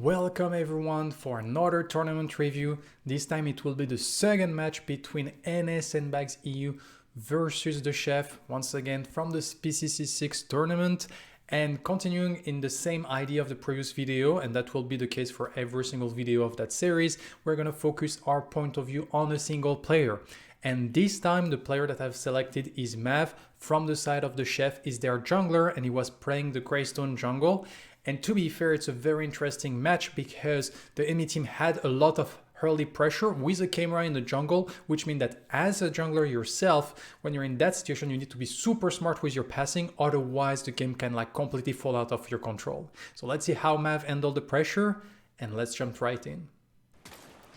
Welcome everyone for another tournament review. This time it will be the second match between NA SAndabags EU versus the Chef, once again from the PCC6 tournament, and continuing in the same idea of the previous video, and that will be the case for every single video of that series. We're going to focus our point of view on a single player. And this time the player that I've selected is Mav. From the side of the Chef is their jungler, and he was playing the Greystone jungle. And to be fair, it's a very interesting match because the enemy team had a lot of early pressure with a camera in the jungle, which means that as a jungler yourself, when you're in that situation, you need to be super smart with your passing, otherwise the game can completely fall out of your control. So let's see how Mav handled the pressure, and let's jump right in.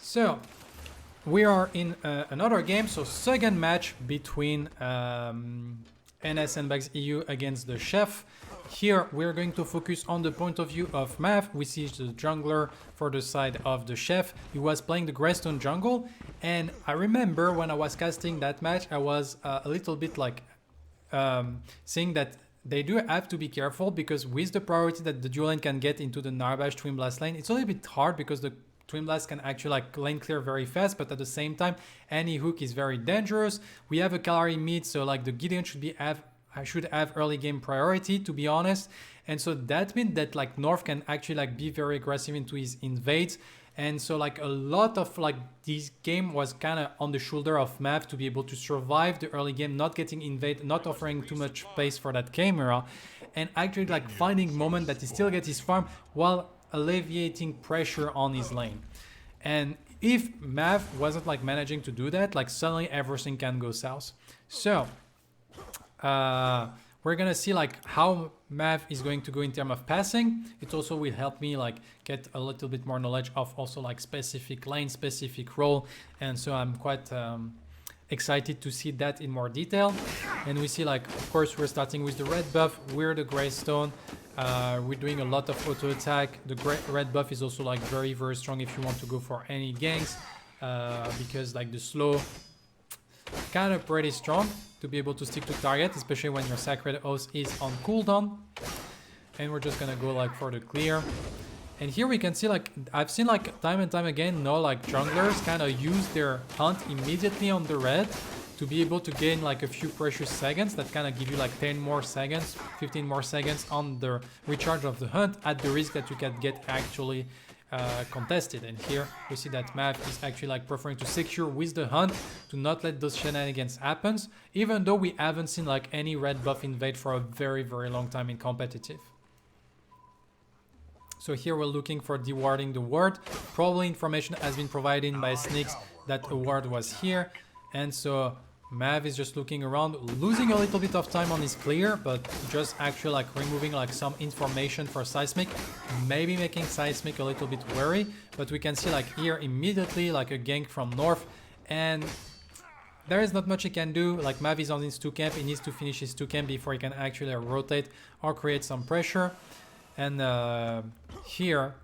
So we are in another game, so second match between NA SAndabags EU against the Chef. Here we're going to focus on the point of view of Mav. We see the jungler for the side of the Chef. He was playing the Greystone jungle, and I remember when I was casting that match, I was a little bit saying that they do have to be careful, because with the priority that the dual lane can get into the Narbash Twin Blast lane, it's a little bit hard because the Twin Blast can actually lane clear very fast, but at the same time any hook is very dangerous. We have a Kalari mid, so the Gideon should have early game priority, to be honest. And so that means that North can actually be very aggressive into his invades. And so a lot of this game was kind of on the shoulder of Mav to be able to survive the early game, not getting invaded, not offering too much space for that camera, and actually finding moment that he still gets his farm while alleviating pressure on his lane. And if Mav wasn't managing to do that, suddenly everything can go south. So we're gonna see how Mav is going to go in terms of passing. It also will help me get a little bit more knowledge of also specific lane, specific role, and so I'm quite excited to see that in more detail. And we see of course we're starting with the red buff. We're the Greystone. We're doing a lot of auto attack. The red buff is also very strong if you want to go for any ganks, because the slow kind of pretty strong to be able to stick to target, especially when your Sacred Oath is on cooldown. And we're just gonna go for the clear. And here we can see I've seen time and time again junglers kind of use their hunt immediately on the red to be able to gain a few precious seconds that kind of give you 10 more seconds, 15 more seconds on the recharge of the hunt, at the risk that you can get actually contested. And here we see that Mav is actually preferring to secure with the hunt to not let those shenanigans happen, even though we haven't seen any red buff invade for a very long time in competitive. So here we're looking for dewarding the ward. Probably information has been provided by Sneaks that a ward was here, and so Mav is just looking around, losing a little bit of time on his clear, but just actually removing some information for Seismic, maybe making Seismic a little bit wary. But we can see here immediately a gank from North, and there is not much he can do. Mav is on his 2 camp, he needs to finish his 2 camp before he can actually rotate or create some pressure. And here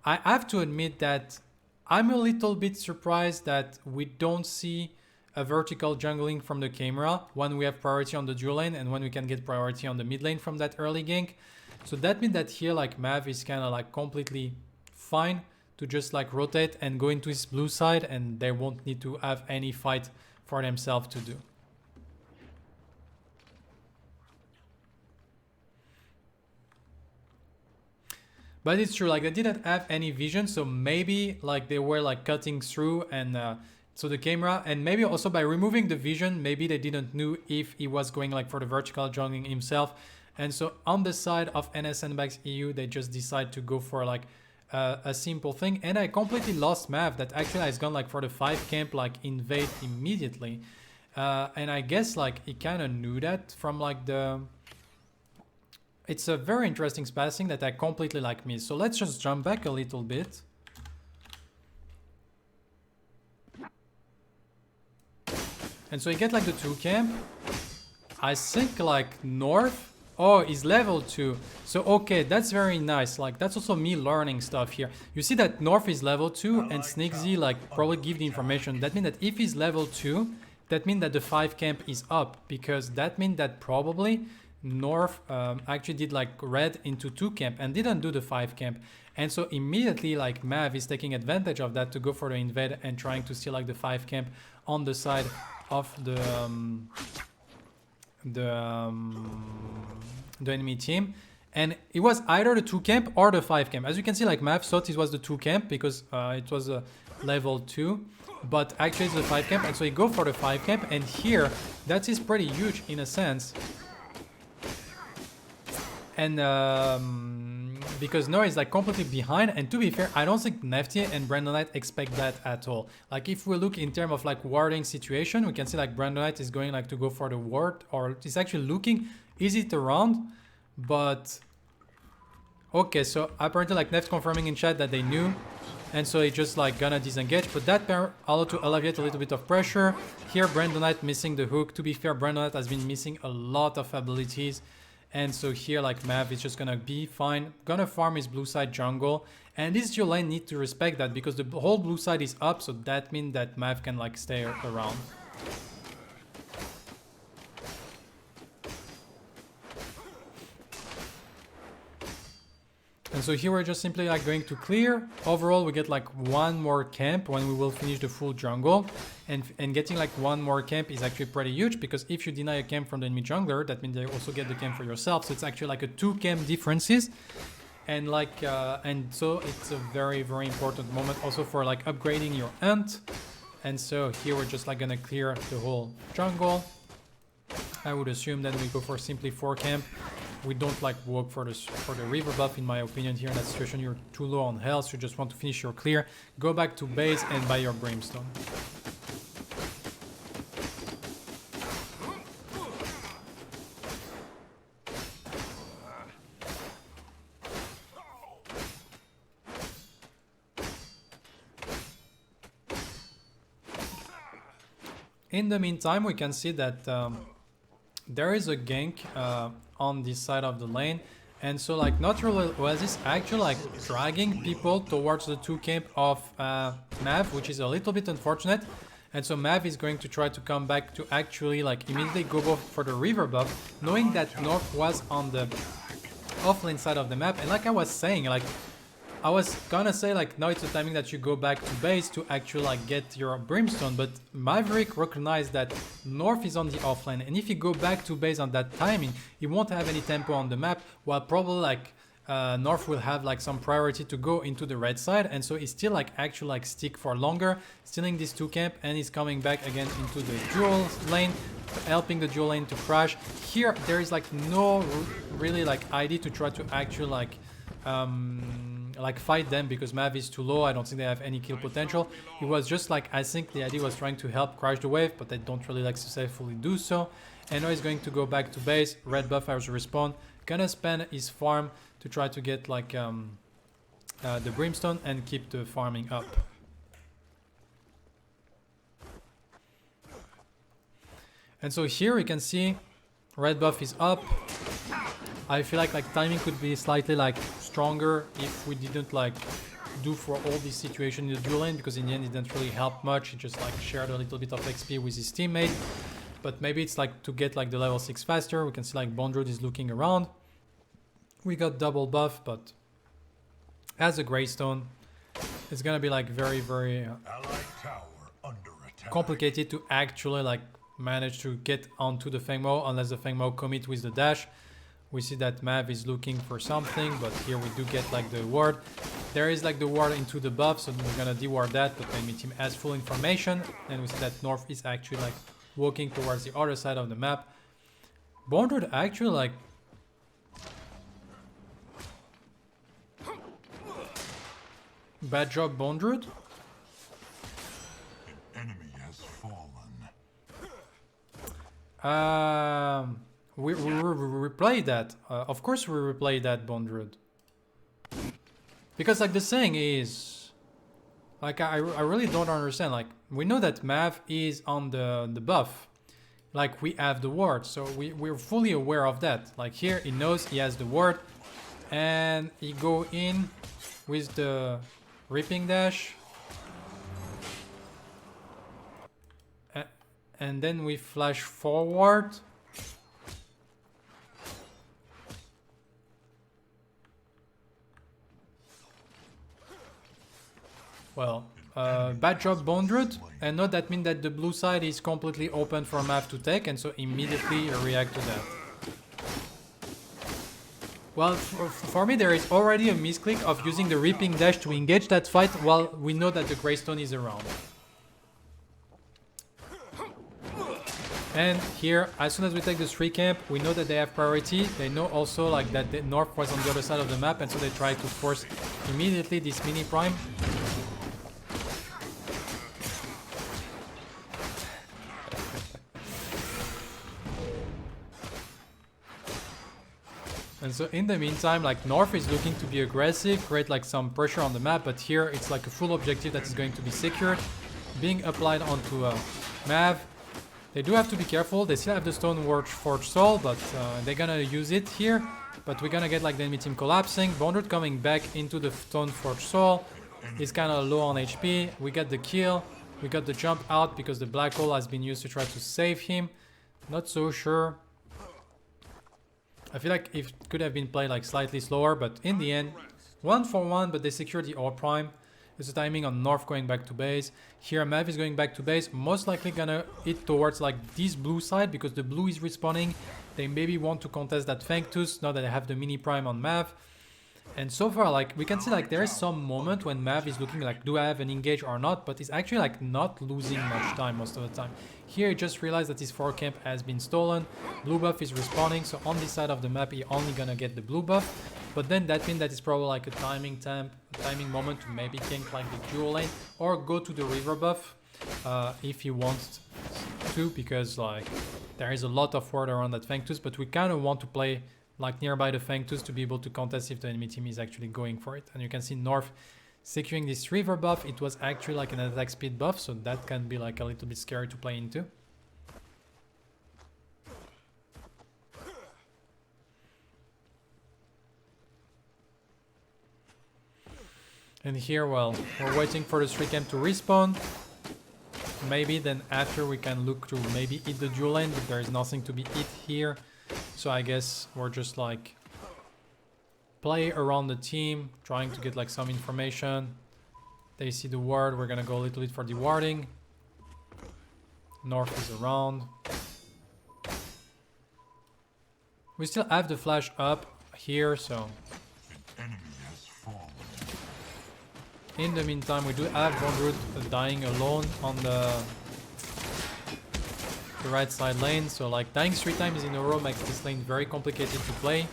I have to admit that I'm a little bit surprised that we don't see a vertical jungling from the camera when we have priority on the dual lane and when we can get priority on the mid lane from that early gank. So that means that here Mav is kind of completely fine to just rotate and go into his blue side, and they won't need to have any fight for themselves to do. But it's true, they didn't have any vision, so maybe they were cutting through, and so the camera, and maybe also by removing the vision, maybe they didn't know if he was going for the vertical jungling himself. And so on the side of NA SAndabags EU, they just decide to go for a simple thing. And I completely lost Mav that actually has gone for the 5 camp invade immediately. And I guess he kind of knew that from the... It's a very interesting spacing that I completely missed. So let's just jump back a little bit. And so you get the 2 camp. I think North, oh, is level 2. So okay, that's very nice. That's also me learning stuff here. You see that North is level 2 and Sneaksy probably give the information. That means that if he's level 2, that means that the 5 camp is up, because that means that probably North actually did like red into 2 camp and didn't do the 5 camp. And so immediately like Mav is taking advantage of that to go for the invade and trying to steal like the 5 camp on the side of the enemy team. And it was either the 2 camp or the 5 camp. As you can see, like Mav thought it was the 2 camp because it was a level 2, but actually it's the 5 camp, and so he go for the 5 camp, and here that is pretty huge in a sense. And because Nor is like completely behind, and to be fair, I don't think Nefty and Brandonite expect that at all. Like if we look in terms of like warding situation, we can see like Brandonite is going like to go for the ward, or it's actually looking, is it around? But okay, so apparently like Neft confirming in chat that they knew, and so he just like gonna disengage, but that pair allowed to alleviate a little bit of pressure. Here Brandonite missing the hook. To be fair, Brandonite has been missing a lot of abilities, and so here like Mav is just gonna be fine, gonna farm his blue side jungle, and this dual lane need to respect that because the whole blue side is up, so that means that Mav can like stay around. And so here we're just simply like going to clear. Overall, we get like 1 more camp when we will finish the full jungle. And getting like 1 more camp is actually pretty huge, because if you deny a camp from the enemy jungler, that means they also get the camp for yourself. So it's actually like a 2 camp differences. And like, and so it's a very, very important moment also for like upgrading your ant. And so here we're just like gonna clear the whole jungle. I would assume that we go for simply 4 camp. We don't like work for the river buff, in my opinion. Here in that situation, you're too low on health, you just want to finish your clear, go back to base and buy your brimstone. In the meantime, we can see that there is a gank on this side of the lane, and so like Natural Oasis actually like dragging people towards the 2 camp of Mav, which is a little bit unfortunate. And so Mav is going to try to come back to actually like immediately go for the river buff, knowing that North was on the offlane side of the map. And like I was saying, like I was gonna say like now it's the timing that you go back to base to actually like get your brimstone, but Maverick recognized that North is on the offlane, and if you go back to base on that timing, he won't have any tempo on the map, while probably like North will have like some priority to go into the red side, and so he's still like actually like stick for longer, stealing this 2 camp, and he's coming back again into the dual lane, helping the dual lane to crash. Here there is like no really like idea to try to actually like fight them, because Mav is too low. I don't think they have any kill potential. It was just like, I think the idea was trying to help crash the wave, but they don't really like successfully do so. And now he's going to go back to base. Red buff has respawn, gonna spend his farm to try to get like the brimstone and keep the farming up. And so here we can see red buff is up. I feel like timing could be slightly like stronger if we didn't like do for all this situation in the dual lane, because in the end it didn't really help much. He just like shared a little bit of XP with his teammate, but maybe it's like to get like the level 6 faster. We can see like Bondroid is looking around. We got double buff, but as a Greystone, it's gonna be like very, very complicated to actually like manage to get onto the Fengmo unless the Fengmo commit with the dash. We see that Mav is looking for something, but here we do get like the ward. There is like the ward into the buff, so we're gonna deward that, but the enemy team has full information, and we see that North is actually like walking towards the other side of the map. Bondroid actually like bad job, Bondroid. An enemy has fallen. We replay that. Of course we replay that, Bondroid. Because like the saying is, like I really don't understand. Like we know that Mav is on the buff. Like we have the ward, so we're fully aware of that. Like here he knows he has the ward, and he go in with the ripping dash. And then we flash forward. Well, bad job Bondrut, and not that mean that the blue side is completely open for Mav to take, and so immediately react to that. Well, for me there is already a misclick of using the Reaping Dash to engage that fight while we know that the Greystone is around. And here, as soon as we take the 3 camp, we know that they have priority. They know also like that the North was on the other side of the map, and so they try to force immediately this mini prime. And so in the meantime, like North is looking to be aggressive, create like some pressure on the map, but here it's like a full objective that is going to be secured, being applied onto Mav. They do have to be careful. They still have the Stone Forge Soul, but they're gonna use it here. But we're gonna get like the enemy team collapsing. Bondrut coming back into the Stone Forge Soul. He's kind of low on HP. We got the kill. We got the jump out because the black hole has been used to try to save him. Not so sure. I feel like it could have been played like slightly slower, but in the end, 1 for 1, but they secure the ore prime. It's the timing on North going back to base. Here Mav is going back to base, most likely gonna hit towards like this blue side because the blue is respawning. They maybe want to contest that Fang Tooth now that they have the mini prime on Mav. And so far, like we can see like there is some moment when Mav is looking like, do I have an engage or not? But he's actually like not losing much time most of the time. Here he just realized that his 4 camp has been stolen. Blue buff is respawning, so on this side of the map he only gonna get the blue buff. But then that means that it's probably like a timing moment to maybe gank like the dual lane or go to the river buff if he wants to, because like there is a lot of ward around that Fang Tooth, but we kind of want to play like nearby the Fang Tooth to be able to contest if the enemy team is actually going for it. And you can see North securing this river buff. It was actually like an attack speed buff, so that can be like a little bit scary to play into. And here, well, we're waiting for the 3 camp to respawn. Maybe then after we can look to maybe hit the dual lane, but there is nothing to be hit here. So I guess we're just like play around the team, trying to get like some information. They see the ward, we're gonna go a little bit for the warding. North is around. We still have the flash up here, so in the meantime, we do have Bondrut dying alone on the right side lane. So like dying 3 times in a row makes this lane very complicated to play.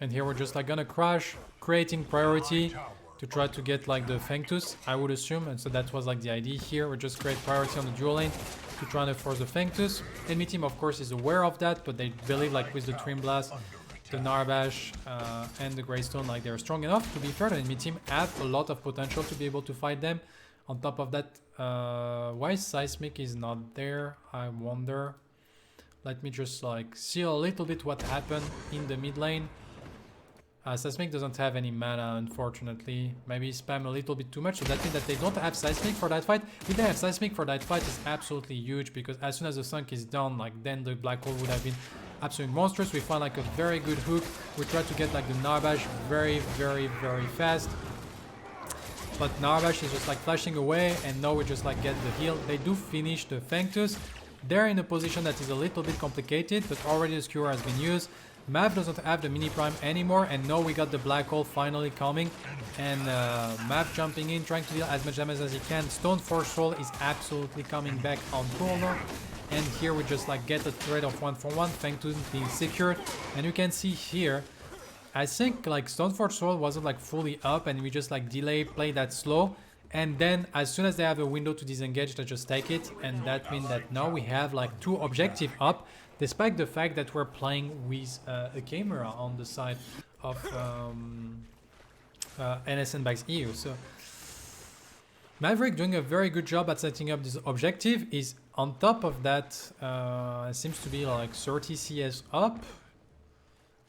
And here we're just like gonna crash, creating priority to try to get like the Fang Tooth, I would assume. And so that was like the idea here. We just create priority on the dual lane to try to force the Fang Tooth. Enemy team of course is aware of that, but they believe like with the Twin Blast, the Narbash and the Greystone, like they're strong enough. To be fair, the enemy team have a lot of potential to be able to fight them. On top of that, why Seismic is not there, I wonder. Let me just like see a little bit what happened in the mid lane. Seismic doesn't have any mana, unfortunately. Maybe spam a little bit too much, so that means that they don't have Seismic for that fight. If they have Seismic for that fight, it's absolutely huge, because as soon as the Sunk is down, like then the Black Hole would have been absolutely monstrous. We find like a very good hook. We try to get like the Narbash very fast. But Narbash is just like flashing away, and now we just like get the heal. They do finish the Fang Tooth. They're in a position that is a little bit complicated, but already the skewer has been used. Mav doesn't have the mini prime anymore, and now we got the black hole finally coming, and Mav jumping in, trying to deal as much damage as he can. Stone Forge Soul is absolutely coming back on cool now. And here we just like get a trade of 1 for 1, Fang Tooth being secured. And you can see here, I think like Stoneforge Soul wasn't like fully up, and we just like play that slow. And then as soon as they have a window to disengage, they just take it. And that means that now we have like 2 objectives up, despite the fact that we're playing with a camera on the side of NA SAndabags EU. So Maverick doing a very good job at setting up this objective. Is on top of that, seems to be like 30 CS up.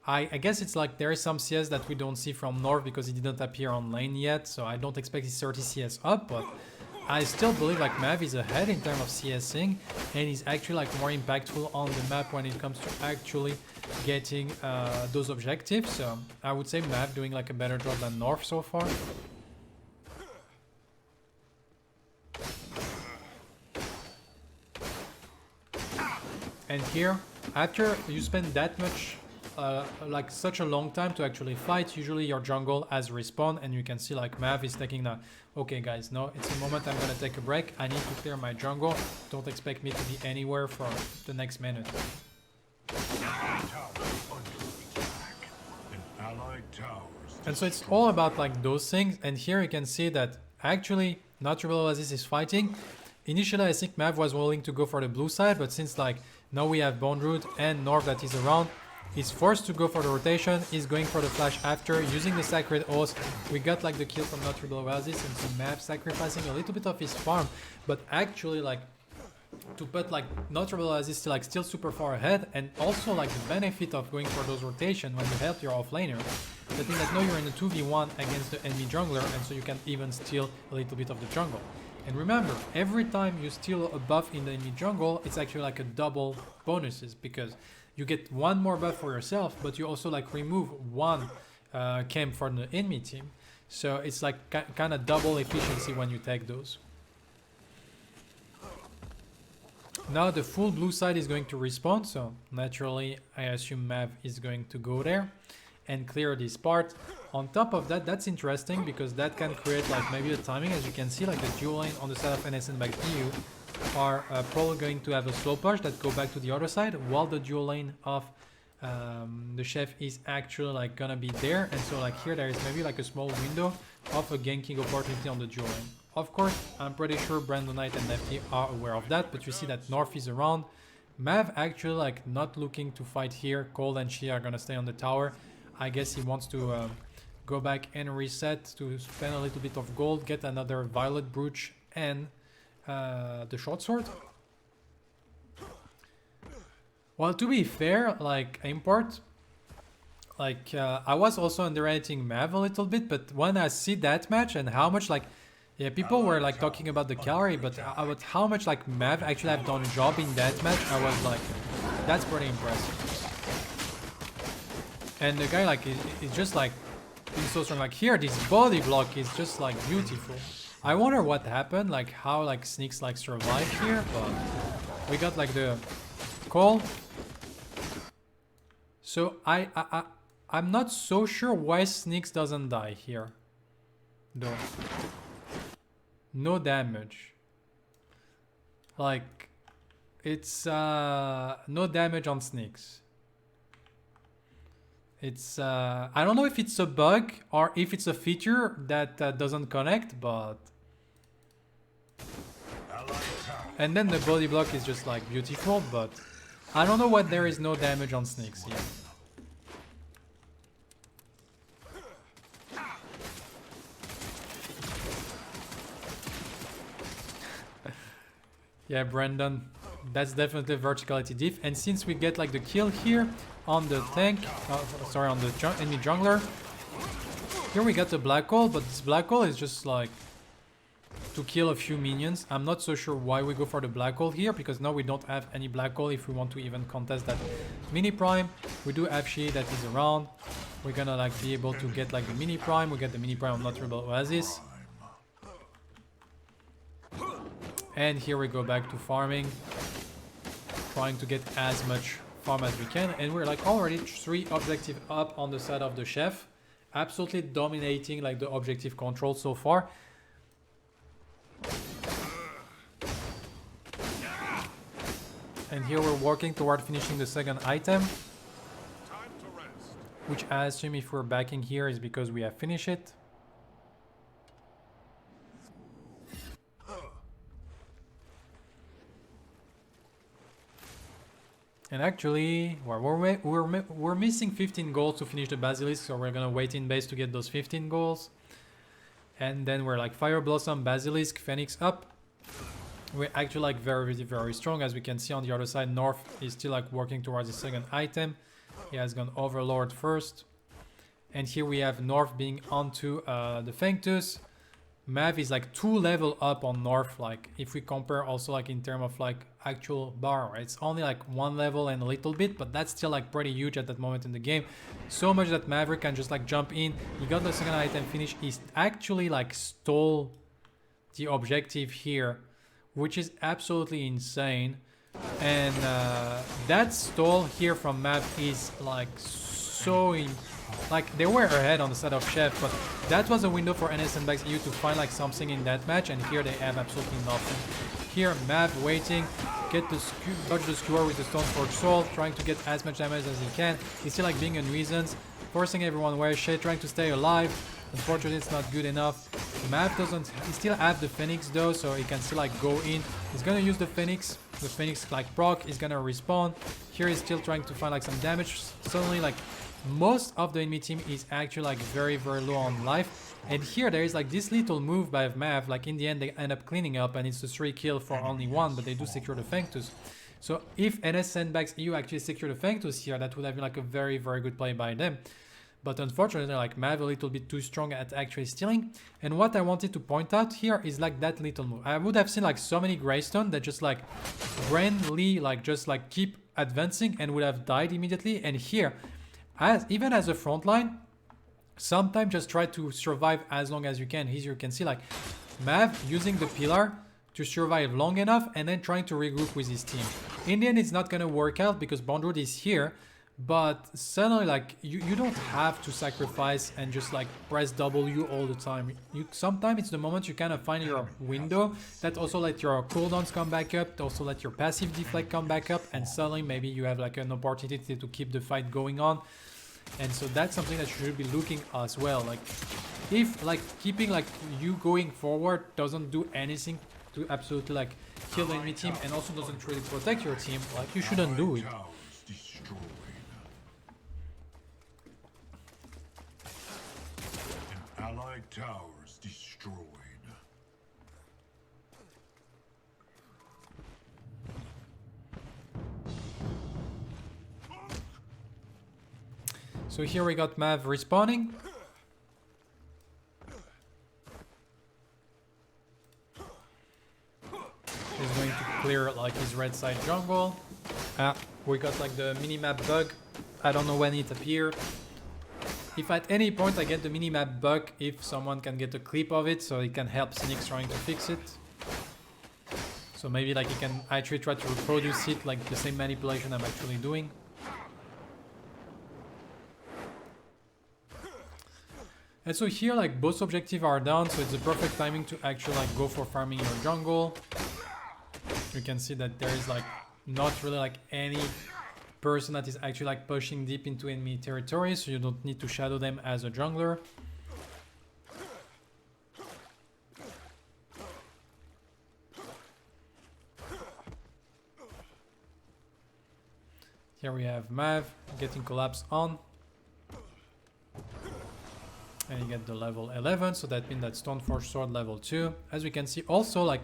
I guess it's like there is some CS that we don't see from North because he didn't appear on lane yet, so I don't expect he's 30 CS up, but I still believe like Mav is ahead in terms of CSing, and he's actually like more impactful on the map when it comes to actually getting those objectives. So I would say Mav doing like a better job than North so far. And here, after you spend that much, like such a long time to actually fight, usually your jungle has respawn, and you can see like Mav is taking the, okay guys, no, it's a moment I'm gonna take a break. I need to clear my jungle. Don't expect me to be anywhere for the next minute. And so it's all about like those things. And here you can see that actually Natural Oasis is fighting. Initially, I think Mav was willing to go for the blue side, but since like now we have Bone Root and North that is around, he's forced to go for the rotation. He's going for the flash after using the Sacred Oath. We got like the kill from Natural Oasis, and so Mav sacrificing a little bit of his farm, but actually like to put like Natural Oasis still super far ahead, and also like the benefit of going for those rotation when you help your offlaner. The thing that now you're in a 2v1 against the enemy jungler, and so you can even steal a little bit of the jungle. And remember, every time you steal a buff in the enemy jungle, it's actually like a double bonuses, because you get one more buff for yourself, but you also like remove one camp for the enemy team. So it's like kind of double efficiency when you take those. Now the full blue side is going to respawn, so naturally I assume Mav is going to go there and clear this part. On top of that, that's interesting because that can create like maybe a timing. As you can see, like the dual lane on the side of NA SAndabags EU are probably going to have a slow push that go back to the other side, while the dual lane of the chef is actually like gonna be there. And so like here there is maybe like a small window of a ganking opportunity on the dual lane. Of course, I'm pretty sure Brandon Knight and FT are aware of that, but you see that North is around. Mav actually like not looking to fight here. Cold and She are gonna stay on the tower. I guess he wants to go back and reset to spend a little bit of gold, get another Violet Brooch and the short sword. Well, to be fair, like Import, like I was also underrating Mav a little bit, but when I see that match and how much like, yeah, people were like talking about the calorie, but about how much like Mav actually have done a job in that match, I was like, that's pretty impressive. And the guy like is just like being so strong. Like here, this body block is just like beautiful. I wonder what happened, like how like Sneaks like survived here, but we got like the call. So I'm not so sure why Sneaks doesn't die here, though. No damage. Like it's no damage on Sneaks. It's I don't know if it's a bug or if it's a feature that doesn't connect, but and then the body block is just like beautiful, but I don't know what there is no damage on Sneaks here. Yeah, Brandon, that's definitely verticality diff. And since we get like the kill here on the tank, sorry, on the enemy jungler, here we got the black hole, but this black hole is just like to kill a few minions. I'm not so sure why we go for the black hole here, because now we don't have any black hole if we want to even contest that mini prime. We do have She that is around. We're gonna like be able to get like the mini prime. We get the mini prime on Natural Oasis. And here we go back to farming, trying to get as much farm as we can. And we're like already 3 objective up on the side of the chef. Absolutely dominating like the objective control so far. And here we're working toward finishing the second item, which I assume if we're backing here is because we have finished it. And actually, we're missing 15 goals to finish the Basilisk, so we're gonna wait in base to get those 15 goals. And then we're like Fire Blossom, Basilisk, Phoenix up. We're actually like very strong. As we can see on the other side, North is still like working towards the second item. He has gone Overlord first. And here we have North being onto the Fangtus. Mav is like 2 level up on North, like if we compare also like in terms of like actual bar, right? It's only like 1 level and a little bit, but that's still like pretty huge at that moment in the game. So much that Maverick can just like jump in. He got the second item finish. He actually like stole the objective here, which is absolutely insane. And that stall here from Mav is like so like they were ahead on the side of Chef, but that was a window for NA SAndabags EU to find like something in that match, and here they have absolutely nothing. Here Mav waiting, dodge the skewer with the Stoneforge Sword, trying to get as much damage as he can. He's still like being a nuisance, forcing everyone where shit, trying to stay alive. Unfortunately, it's not good enough. Mav doesn't, he still have the Phoenix though, so he can still like go in. He's gonna use the Phoenix like proc, is gonna respawn. Here he's still trying to find like some damage. Suddenly like most of the enemy team is actually like very low on life. And here there is like this little move by Mav, like in the end they end up cleaning up and it's a 3 kill for only 1, but they do secure the Fangtus. So if NA SAndabags EU actually secure the Fangtus here, that would have been like a very good play by them. But unfortunately, like Mav a little bit too strong at actually stealing. And what I wanted to point out here is like that little move. I would have seen like so many Greystone that just like randomly like just like keep advancing and would have died immediately. And here, even as a front line, sometimes just try to survive as long as you can. Here you can see like Mav using the pillar to survive long enough and then trying to regroup with his team. In the end, it's not gonna work out because Bondroid is here. But suddenly like you don't have to sacrifice and just like press W all the time. Sometimes it's the moment you kind of find your window that also let your cooldowns come back up, also let your passive deflect come back up, and suddenly maybe you have like an opportunity to keep the fight going on. And so that's something that you should be looking as well. Like if like keeping like you going forward doesn't do anything to absolutely like kill the enemy team and also doesn't really protect your team, like you shouldn't do it. Allied towers destroyed. So here we got Mav respawning. He's going to clear like his red side jungle. We got like the minimap bug. I don't know when it appeared. If at any point I get the minimap bug, if someone can get a clip of it so it can help Cynics trying to fix it. So maybe like he can actually try to reproduce it, like the same manipulation I'm actually doing. And so here like both objectives are down, so it's the perfect timing to actually like go for farming your jungle. You can see that there is like not really like any person that is actually like pushing deep into enemy territory, so you don't need to shadow them as a jungler. Here we have Mav getting collapse on. And you get the level 11, so that means that Stoneforge Sword level 2. As we can see also like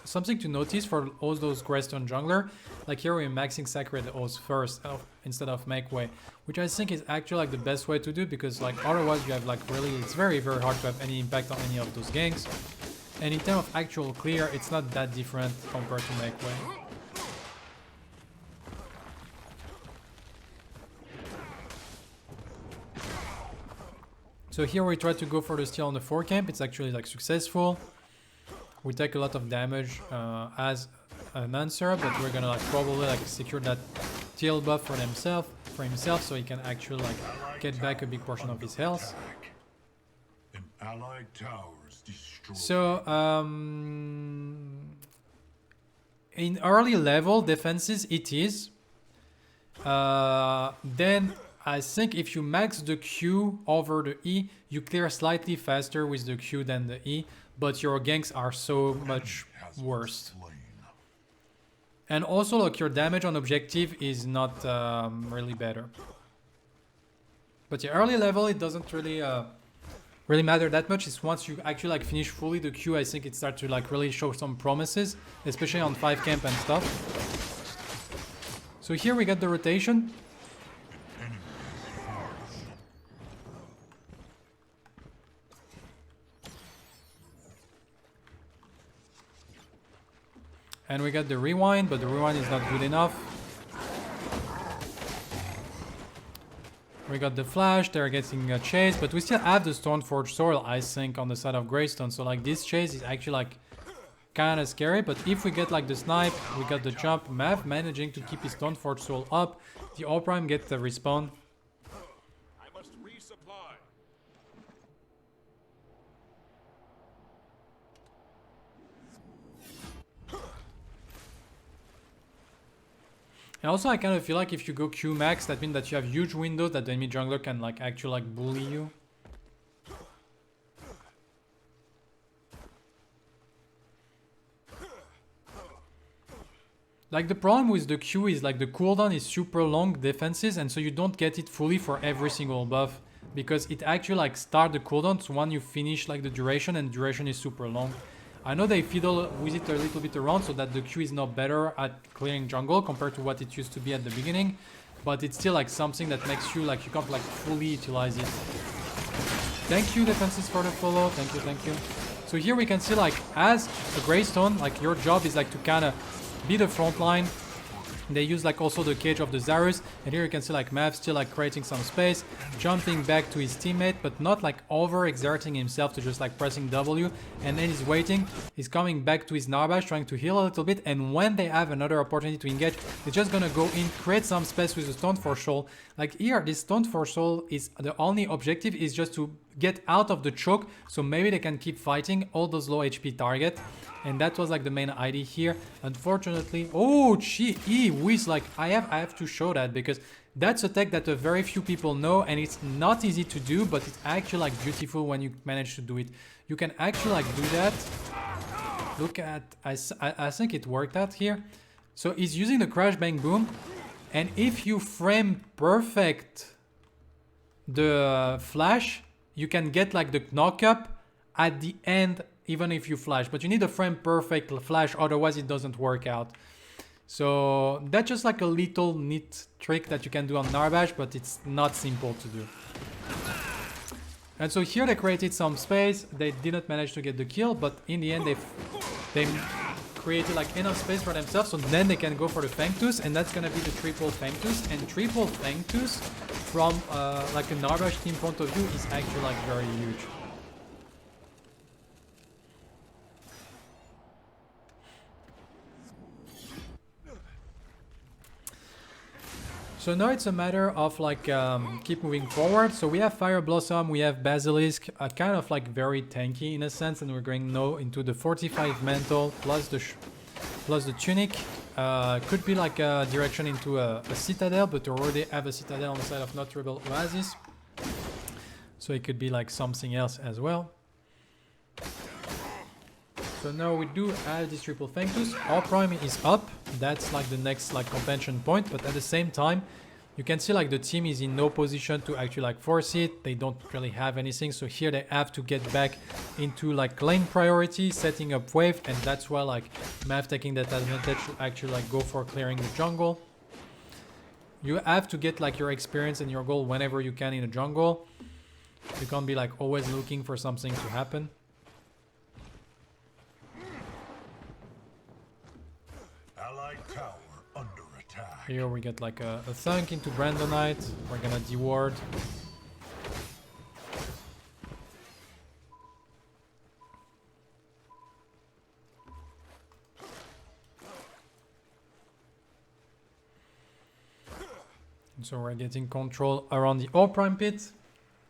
something to notice for all those Greystone jungler, like here we're maxing Sacred Oath first instead of make way, which I think is actually like the best way to do, because like otherwise you have like really, it's very hard to have any impact on any of those ganks. And in terms of actual clear, it's not that different compared to make way. So here we try to go for the steal on the 4 camp. It's actually like successful. We take a lot of damage as an answer, but we're gonna like probably like secure that steal buff for himself, so he can actually like get back a big portion of his health. Allied towers destroyed. So in early level defenses it is. Then I think if you max the Q over the E, you clear slightly faster with the Q than the E, but your ganks are so much worse. And also, look, your damage on objective is not really better. But the early level, it doesn't really matter that much. It's once you actually like finish fully the Q, I think it starts to like really show some promises, especially on 5 camp and stuff. So here we got the rotation. And we got the rewind, but the rewind is not good enough. We got the flash, they're getting a chase, but we still have the Stoneforge Sword, I think, on the side of Greystone. So like this chase is actually like kind of scary, but if we get like the snipe, we got the jump. Mav managing to keep his Stoneforge Soul up. The All Prime gets the respawn. I must resupply. And also I kind of feel like if you go Q max, that means that you have huge windows that the enemy jungler can like actually like bully you. Like the problem with the Q is like the cooldown is super long defenses, and so you don't get it fully for every single buff because it actually like start the cooldown so when you finish like the duration, and duration is super long. I know they fiddle with it a little bit around so that the Q is not better at clearing jungle compared to what it used to be at the beginning, but it's still like something that makes you like you can't like fully utilize it. Thank you defenses for the follow. Thank you, thank you. So here we can see like as a Greystone, like your job is like to kind of be the front line. They use like also the cage of the Zarus, and here you can see like Mav still like creating some space, jumping back to his teammate, but not like over exerting himself to just like pressing W, and then he's waiting, he's coming back to his Narbash trying to heal a little bit, and when they have another opportunity to engage, they're just gonna go in, create some space with the Stoneforge Soul. Like here, this Stoneforge Soul is the only objective is just to get out of the choke, so maybe they can keep fighting all those low HP target. And that was like the main idea here. Unfortunately, oh, he whiz, like I have to show that because that's a tech that a very few people know, and it's not easy to do, but it's actually like beautiful when you manage to do it. You can actually like do that. Look at, I think it worked out here. So he's using the crash bang boom, and if you frame perfect the flash, you can get like the knock up at the end even if you flash, but you need a frame perfect flash, otherwise it doesn't work out. So that's just like a little neat trick that you can do on Narbash, but it's not simple to do. And so here they created some space. They didn't manage to get the kill, but in the end they created like enough space for themselves, so then they can go for the Fangtooth, and that's gonna be the triple Fangtooth. And triple Fangtooth from like a Narbash team point of view is actually like very huge. So now it's a matter of like keep moving forward. So we have Fire Blossom, we have Basilisk, kind of like very tanky in a sense, and we're going now into the 45 Mantle plus the Tunic. Could be like a direction into a Citadel, but we already have a Citadel on the side of Not Rebel Oasis. So it could be like something else as well. So now we do have this triple Fangtooth. Our prime is up. That's like the next like contention point, but at the same time you can see like the team is in no position to actually like force it. They don't really have anything, so here they have to get back into like lane priority, setting up wave, and that's why like Mav taking that advantage to actually like go for clearing the jungle. You have to get like your experience and your goal whenever you can in a jungle. You can't be like always looking for something to happen. Allied tower under attack. Here we get like a thunk into Brandonite. We're gonna deward. And so we're getting control around the All Prime pit.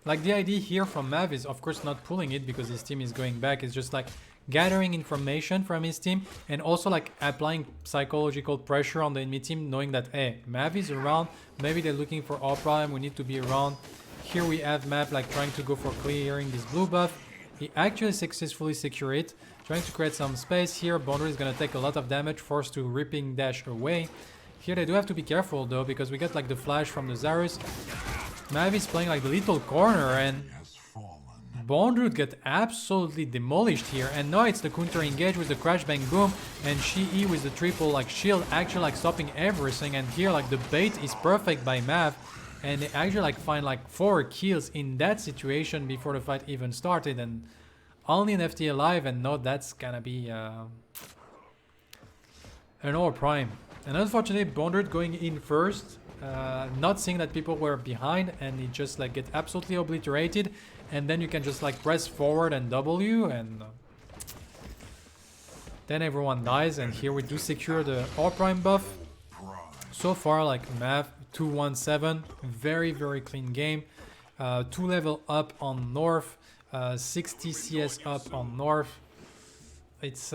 Like the idea here from Mav is of course not pulling it because his team is going back. It's just like gathering information from his team and also like applying psychological pressure on the enemy team, knowing that hey, Mav is around, maybe they're looking for All Prime, we need to be around. Here we have Mav like trying to go for clearing this blue buff. He actually successfully secured it, trying to create some space here. Boundary is gonna take a lot of damage, forced to ripping dash away. Here they do have to be careful though, because we got like the flash from the Zarus. Mav is playing like the little corner, and Bondroot get absolutely demolished here. And now it's the counter engage with the crash bang boom, and Shi with the triple like shield actually like stopping everything. And here like the bait is perfect by Mav, and they actually like find like 4 kills in that situation before the fight even started, and only an FT alive. And now that's gonna be an All Prime. And unfortunately Bondroot going in first, not seeing that people were behind, and it just like get absolutely obliterated. And then you can just like press forward and W, and Then everyone dies, and here we do secure the All Prime buff. So far, like Mav 217, very clean game. 2 level up on North, 60 CS up on North. It's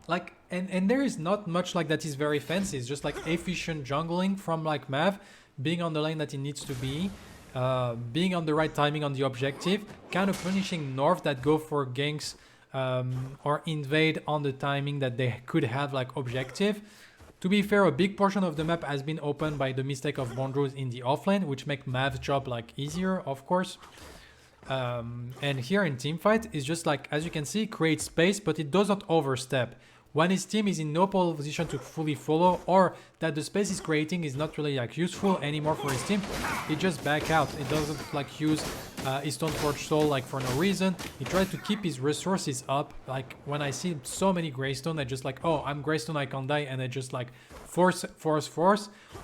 like, and there is not much like that is very fancy. It's just like efficient jungling from like Mav, being on the lane that it needs to be, being on the right timing on the objective, kind of punishing North that go for ganks or invade on the timing that they could have like objective. To be fair, a big portion of the map has been opened by the mistake of Bondros in the offlane, which make Mav's job like easier, of course. And here in teamfight, it's just like, as you can see, create space, but it does not overstep. When his team is in no position to fully follow, or that the space he's creating is not really like useful anymore for his team, he just back out. It doesn't like use his Stoneforge Soul like for no reason. He tried to keep his resources up. Like when I see so many Greystone, I just like, oh, I'm Greystone, I can't die, and I just like force.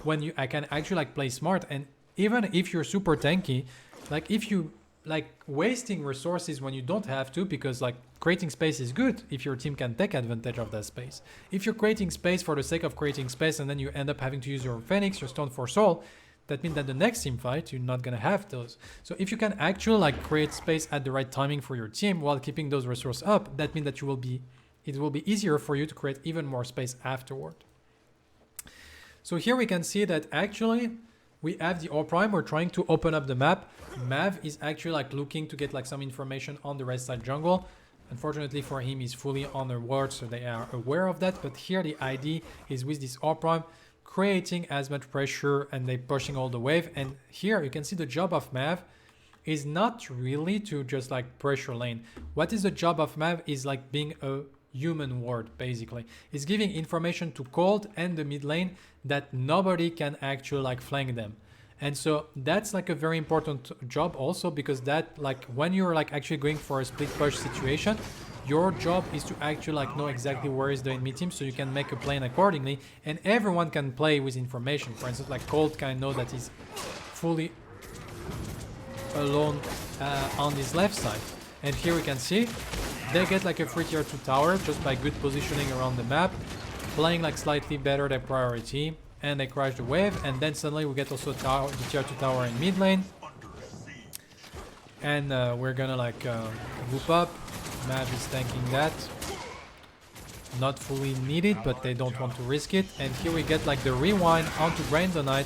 When I can actually like play smart, and even if you're super tanky, like if you like wasting resources when you don't have to, because like creating space is good if your team can take advantage of that space. If you're creating space for the sake of creating space and then you end up having to use your Phoenix, your Stone for Soul, that means that the next team fight you're not gonna have those. So if you can actually like create space at the right timing for your team while keeping those resources up, that means that it will be easier for you to create even more space afterward. So here we can see that actually we have the All Prime, we're trying to open up the map. Mav is actually like looking to get like some information on the right side jungle. Unfortunately for him, he's fully on the ward, so they are aware of that. But here the ID is with this All Prime creating as much pressure and they pushing all the wave. And here you can see the job of Mav is not really to just like pressure lane. What is the job of Mav is like being a human ward, basically. It's giving information to Cold and the mid lane that nobody can actually like flank them. And so that's like a very important job also, because that like when you're like actually going for a split push situation, your job is to actually like know exactly where is the enemy team so you can make a plan accordingly, and everyone can play with information. For instance, like Cold can know that he's fully alone on his left side. And here we can see they get like a free tier 2 tower just by good positioning around the map, playing like slightly better their priority, and they crash the wave. And then suddenly we get also the tier 2 tower in mid lane, and we're gonna like whoop up. Mav is tanking that, not fully needed, but they don't want to risk it. And here we get like the rewind onto Greystone,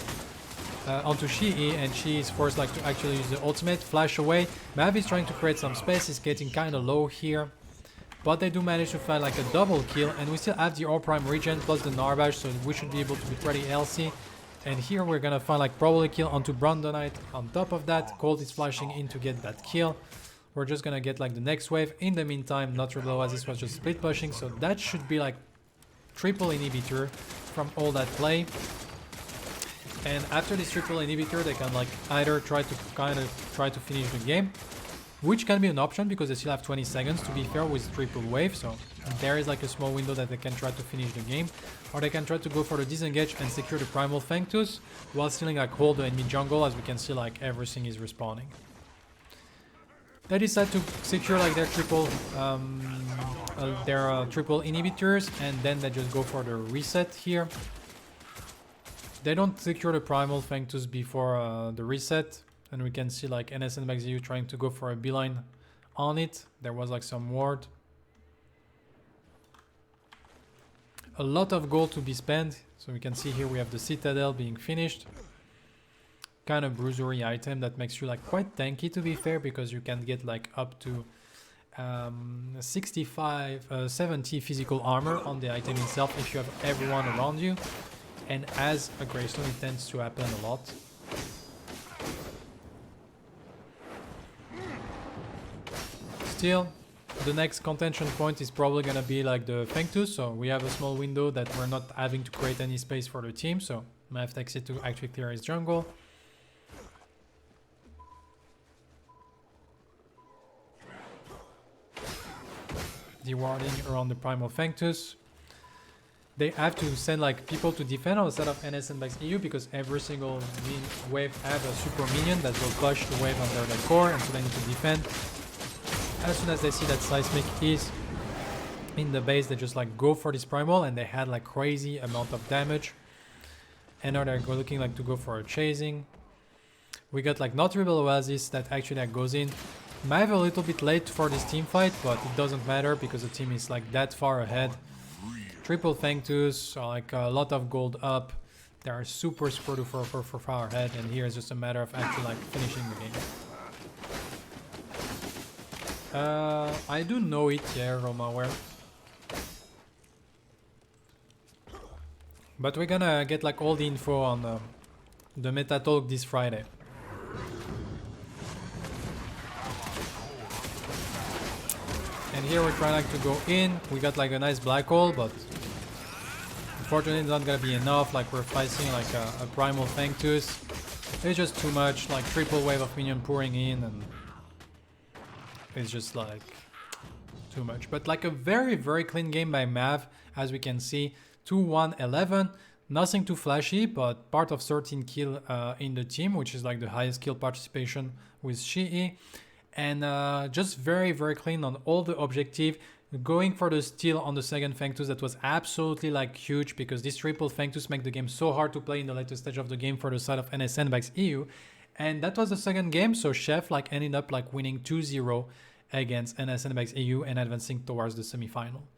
onto Shi, and she is forced like to actually use the ultimate, flash away. Mav is trying to create some space, is getting kind of low here, but they do manage to find like a double kill, and we still have the All Prime regen plus the Narbage, so we should be able to be pretty healthy. And here we're gonna find like probably kill onto Brandonite. On top of that, Cold is flashing in to get that kill. We're just gonna get like the next wave. In the meantime, not Rebel, as this was just split pushing, so that should be like triple inhibitor from all that play. And after this triple inhibitor, they can like either try to finish the game, which can be an option because they still have 20 seconds to be fair with triple wave, so there is like a small window that they can try to finish the game, or they can try to go for the disengage and secure the primal Fangtus while still like hold the enemy jungle. As we can see, like everything is respawning. They decide to secure like their triple inhibitors, and then they just go for the reset here. They don't secure the primal Fangtus before the reset, and we can see like NA SAndabags EU trying to go for a beeline on it. There was like some ward. A lot of gold to be spent, so we can see here we have the Citadel being finished. Kind of bruisery item that makes you like quite tanky, to be fair, because you can get like up to 70 physical armor on the item itself if you have everyone around you. And as a Greystone, it tends to happen a lot. Still, the next contention point is probably gonna be like the Fangtus, so we have a small window that we're not having to create any space for the team, so Mav takes it to actually clear his jungle. Dewarding around the primal Fangtus. They have to send like people to defend outside of NA SAndabags EU, because every single wave have a super minion that will push the wave under the core, and so they need to defend. As soon as they see that Seismic is in the base. They just like go for this primal and they had like crazy amount of damage. And now they're looking like to go for a chasing. We got like not Rebel Oasis that actually like goes in. Mav a little bit late for this team fight, but it doesn't matter because the team is like that far ahead. Triple Fangtooth, like a lot of gold up. They are super duper for far ahead, and here it's just a matter of actually like finishing the game. I do know it, yeah, Romaware. But we're gonna get like all the info on the meta talk this Friday. And here we're trying like to go in. We got like a nice black hole, but unfortunately it's not gonna be enough. Like we're fighting like a primal Fangtooth. It's just too much, like triple wave of minion pouring in, and it's just like too much. But like a very clean game by Mav, as we can see. 2-1-11, nothing too flashy, but part of 13 kill in the team, which is like the highest kill participation with Shi'i. And just very clean on all the objective. Going for the steal on the second Fangtooth, that was absolutely like huge, because this triple Fangtooth make the game so hard to play in the latest stage of the game for the side of NA SAndabags EU. And that was the second game, so Chef like ended up like winning 2-0 against NA SAndabags EU and advancing towards the semi-final.